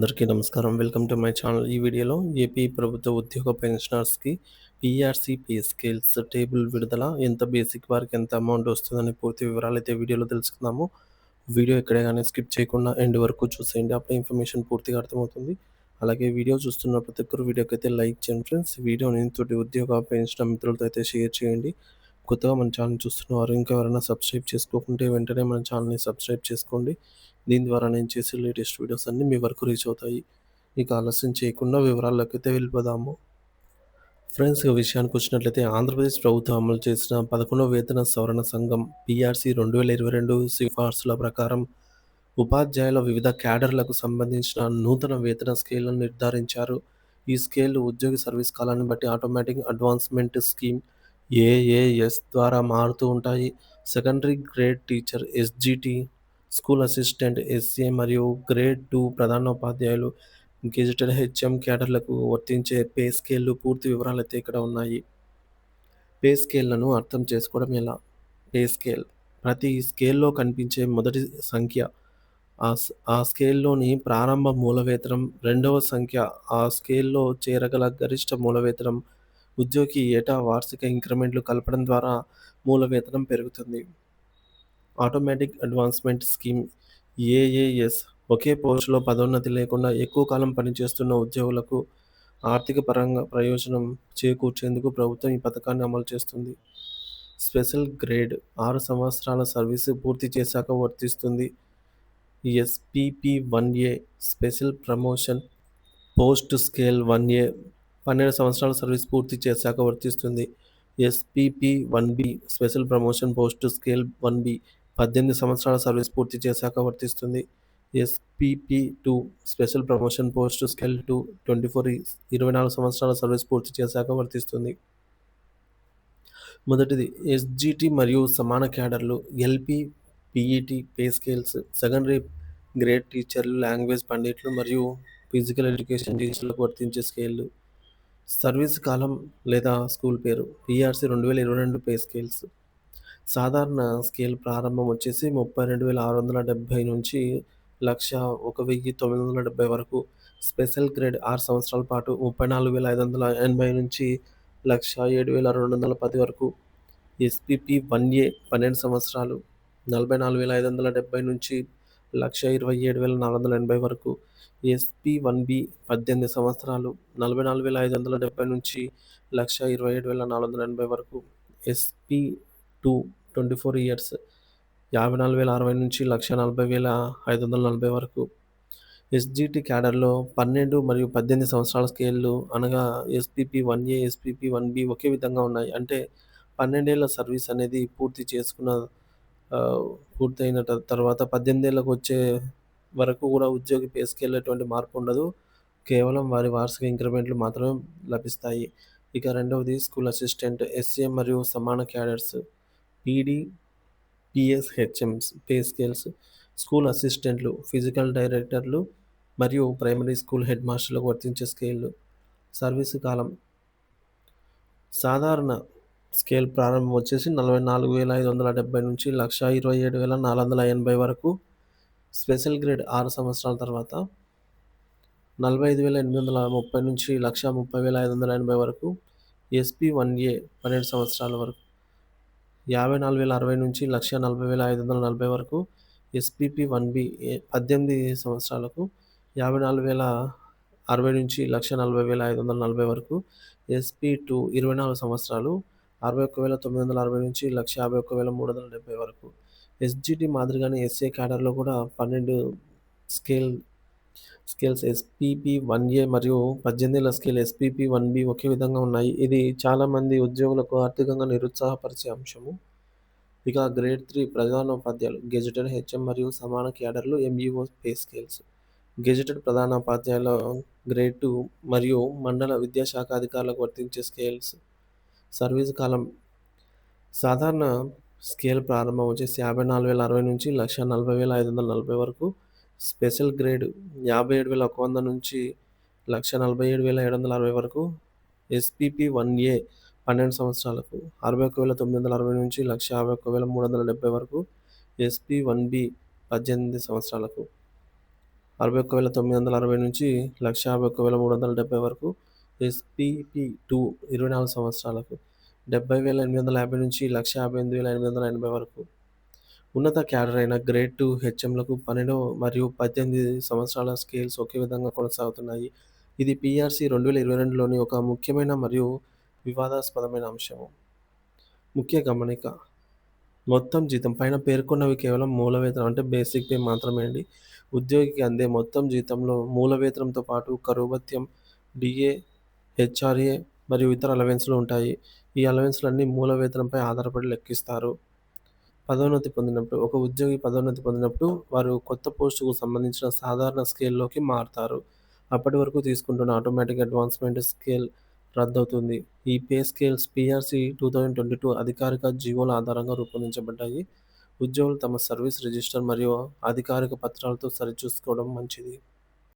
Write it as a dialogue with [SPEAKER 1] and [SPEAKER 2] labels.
[SPEAKER 1] అందరికీ నమస్కారం. Welcome to my channel. ఈ వీడియోలో ఏపీ ప్రభుత్వ ఉద్యోగ పెన్షనర్స్‌కి పీఆర్‌సీ పే స్కేల్స్ టేబుల్ విడుదల, ఎంత బేసిక్ వారికి ఎంత అమౌంట్ వస్తుందని పూర్తి వివరాలైతే వీడియోలో తెలుసుకుందాము. వీడియో ఎక్కడే గాని స్కిప్ చేయకుండా ఎండ్ వరకు చూసేయండి. అప్పుడే ఇన్ఫర్మేషన్ పూర్తిగా అర్థమవుతుంది. అలాగే వీడియో చూస్తున్న ప్రతి ఒక్కరు వీడియోకైతే లైక్ చేయండి ఫ్రెండ్స్. వీడియోని తోటి ఉద్యోగ పెన్షనర్ మిత్రులతో అయితే షేర్ చేయండి. కొత్తగా మన ఛానల్ చూస్తున్నవారు ఇంకా ఎవరైనా సబ్స్క్రైబ్ చేసుకోకుంటే వెంటనే మన ఛానల్‌ని సబ్స్క్రైబ్ చేసుకోండి. దీని ద్వారా నేను చేసే లేటెస్ట్ వీడియోస్ అన్నీ మీ వరకు రీచ్ అవుతాయి. ఇక ఆలస్యం చేయకుండా వివరాల్లోకైతే వెళ్ళిపోదాము. ఫ్రెండ్స్, ఇక విషయానికి వచ్చినట్లయితే ఆంధ్రప్రదేశ్ ప్రభుత్వం అమలు చేసిన 11వ వేతన సవరణ సంఘం పీఆర్‌సీ 2022 సిఫార్సుల ప్రకారం ఉపాధ్యాయుల వివిధ క్యాడర్లకు సంబంధించిన నూతన వేతన స్కేళ్లను నిర్ధారించారు. ఈ స్కేళ్లు ఉద్యోగి సర్వీస్ కాలాన్ని బట్టి ఆటోమేటిక్ అడ్వాన్స్‌మెంట్ స్కీమ్ ఏఏఎస్ ద్వారా మారుతూ ఉంటాయి. Secondary grade teacher SGT, school assistant SA మరియు గ్రేడ్ 2 ప్రధానోపాధ్యాయులు గెజిటెడ్ హెచ్ఎం క్యాడర్లకు వర్తించే పే స్కేళ్లు పూర్తి వివరాలైతే ఇక్కడ ఉన్నాయి. పే స్కేళ్లను అర్థం చేసుకోవడం ఎలా? పే స్కేల్ ప్రతి స్కేల్లో కనిపించే మొదటి సంఖ్య ఆ స్కేల్లోని ప్రారంభ మూల వేతనం, రెండవ సంఖ్య ఆ స్కేల్లో చేరగల గరిష్ట మూల వేతనం. ఉద్యోగి ఏటా వార్షిక ఇంక్రిమెంట్లు కలపడం ద్వారా మూల వేతనం పెరుగుతుంది. ఆటోమేటిక్ అడ్వాన్స్‌మెంట్ స్కీమ్ ఏఏఎస్ ఒకే పోస్టులో పదోన్నతి లేకుండా ఎక్కువ కాలం పనిచేస్తున్న ఉద్యోగులకు ఆర్థిక పరంగా ప్రయోజనం చేకూర్చేందుకు ప్రభుత్వం ఈ పథకాన్ని అమలు చేస్తుంది. స్పెషల్ గ్రేడ్ 6 సంవత్సరాల సర్వీసు పూర్తి చేశాక వర్తిస్తుంది. ఎస్‌పీపీ-1ఏ స్పెషల్ ప్రమోషన్ పోస్ట్ స్కేల్ 1ఏ 12 సంవత్సరాల సర్వీస్ పూర్తి చేశాక వర్తిస్తుంది. ఎస్‌పీపీ-1బి స్పెషల్ ప్రమోషన్ పోస్ట్ స్కేల్ 1బి 18 సంవత్సరాల సర్వీస్ పూర్తి చేశాక వర్తిస్తుంది. ఎస్‌పీపీ-2 స్పెషల్ ప్రమోషన్ పోస్ట్ స్కేల్ 2 24 సంవత్సరాల సర్వీస్ పూర్తి చేశాక వర్తిస్తుంది. మొదటిది ఎస్‌జీటీ మరియు సమాన క్యాడర్లు LP, PET pay scales. Secondary grade టీచర్లు, లాంగ్వేజ్ పండిట్లు మరియు ఫిజికల్ ఎడ్యుకేషన్ టీచర్లకు వర్తించే స్కేళ్లు. సర్వీస్ కాలం లేదా స్కూల్ పేరు. PRC 2022 pay scales. సాధారణ స్కేల్ ప్రారంభం వచ్చేసి 32,670 నుంచి 1,01,970 వరకు. స్పెషల్ గ్రేడ్ 6 సంవత్సరాల పాటు 34,580 నుంచి 1,07,210 వరకు. ఎస్‌పీపీ-1ఏ 12 సంవత్సరాలు 44,570 నుంచి 1,27,480 వరకు. ఎస్‌పీ-1బి 18 సంవత్సరాలు 44,570 నుంచి 1,27,480 వరకు. ఎస్‌పీ-2 24 ఇయర్స్ 54,060 నుంచి 1,40,540 వరకు. ఎస్‌జీటీ క్యాడర్లో 12 మరియు 18 సంవత్సరాల స్కేళ్లు అనగా ఎస్‌పీపీ-1ఏ, ఎస్‌పీపీ-1బి ఒకే విధంగా ఉన్నాయి. అంటే 12 ఏళ్ల సర్వీస్ అనేది పూర్తయిన తర్వాత 18 ఏళ్లకు వచ్చే వరకు కూడా ఉద్యోగి పే స్కేల్‌లో ఎటువంటి మార్పు ఉండదు. కేవలం వారి వార్షిక ఇంక్రిమెంట్లు మాత్రమే లభిస్తాయి. ఇక రెండవది స్కూల్ అసిస్టెంట్ ఎస్ఏ మరియు సమాన cadres PD, PSHMs pay scales. School అసిస్టెంట్లు, ఫిజికల్ డైరెక్టర్లు మరియు ప్రైమరీ స్కూల్ హెడ్ మాస్టర్లకు వర్తించే స్కేళ్లు. సర్వీసు కాలం సాధారణ స్కేల్ ప్రారంభం వచ్చేసి 44,570 నుంచి 1,27,480 వరకు. స్పెషల్ గ్రేడ్ 6 సంవత్సరాల తర్వాత 45,830 నుంచి 1,30,580 వరకు. ఎస్‌పీ-1ఏ 12 సంవత్సరాల వరకు 54,060 నుంచి 1,40,540 వరకు. ఎస్‌పీపీ-1బి 18 సంవత్సరాలకు 54,060 నుంచి 1,40,540 వరకు. ఎస్‌పీ-2 24 సంవత్సరాలు 61,960 నుంచి 1,51,370 వరకు. ఎస్‌జీటీ మాదిరిగానే ఎస్ఏ క్యాడర్‌లో కూడా 12 స్కేల్స్ ఎస్‌పీపీ-1ఏ మరియు 18 ఏళ్ల స్కేల్ ఎస్‌పీపీ-1బి ఒకే విధంగా ఉన్నాయి. ఇది చాలామంది ఉద్యోగులకు ఆర్థికంగా నిరుత్సాహపరిచే అంశము. ఇక గ్రేడ్ 3 ప్రధానోపాధ్యాయులు గెజిటెడ్ హెచ్ఎం మరియు సమాన క్యాడర్లు ఎంఈఓ పే స్కేల్స్. గెజిటెడ్ ప్రధానోపాధ్యాయుల గ్రేడ్ 2 మరియు మండల విద్యాశాఖ అధికారులకు వర్తించే స్కేల్స్. సర్వీసు కాలం సాధారణ స్కేల్ ప్రారంభం వచ్చేసి 54,060 నుంచి 1,40,540 వరకు. స్పెషల్ గ్రేడ్ 57,100 నుంచి 1,47,760 వరకు. ఎస్‌పీపీ-1ఏ 12 సంవత్సరాలకు 61,960 నుంచి 1,51,370 వరకు. ఎస్‌పీ-1బి 18 సంవత్సరాలకు 61,960 నుంచి 1,51,370 వరకు. ఎస్‌పీపీ 2 24 సంవత్సరాలకు 70,850 నుంచి 1,58,880 వరకు. ఉన్నత క్యాడర్ అయిన గ్రేడ్ 2 హెచ్ఎంలకు 12 మరియు 18 సంవత్సరాల స్కేల్స్ ఒకే విధంగా కొనసాగుతున్నాయి. ఇది పీఆర్సీ 2022లోని ఒక ముఖ్యమైన మరియు వివాదాస్పదమైన అంశం. ముఖ్య గమనిక: మొత్తం జీతం పైన పేర్కొన్నవి కేవలం మూల వేతనం అంటే బేసిక్ పే మాత్రమే అండి. ఉద్యోగికి అందే మొత్తం జీతంలో మూల వేతనంతో పాటు కరువు భత్యం, డీఏ, హెచ్ఆర్ఏ మరియు ఇతర అలవెన్స్‌లు ఉంటాయి. ఈ అలవెన్స్‌లన్నీ మూల వేతనంపై ఆధారపడి లెక్కిస్తారు. పదోన్నతి పొందినప్పుడు ఒక ఉద్యోగి పదోన్నతి పొందినప్పుడు వారు కొత్త పోస్టుకు సంబంధించిన సాధారణ స్కేల్‌లోకి మారతారు. అప్పటి వరకు తీసుకుంటున్న ఆటోమేటిక్ అడ్వాన్స్‌మెంట్ స్కేల్ రద్దవుతుంది. ఈ పే స్కేల్స్ పీఆర్సీ 2022 అధికారిక జీవోల ఆధారంగా రూపొందించబడ్డాయి. ఉద్యోగులు తమ సర్వీస్ రిజిస్టర్ మరియు అధికారిక పత్రాలతో సరిచూసుకోవడం మంచిది.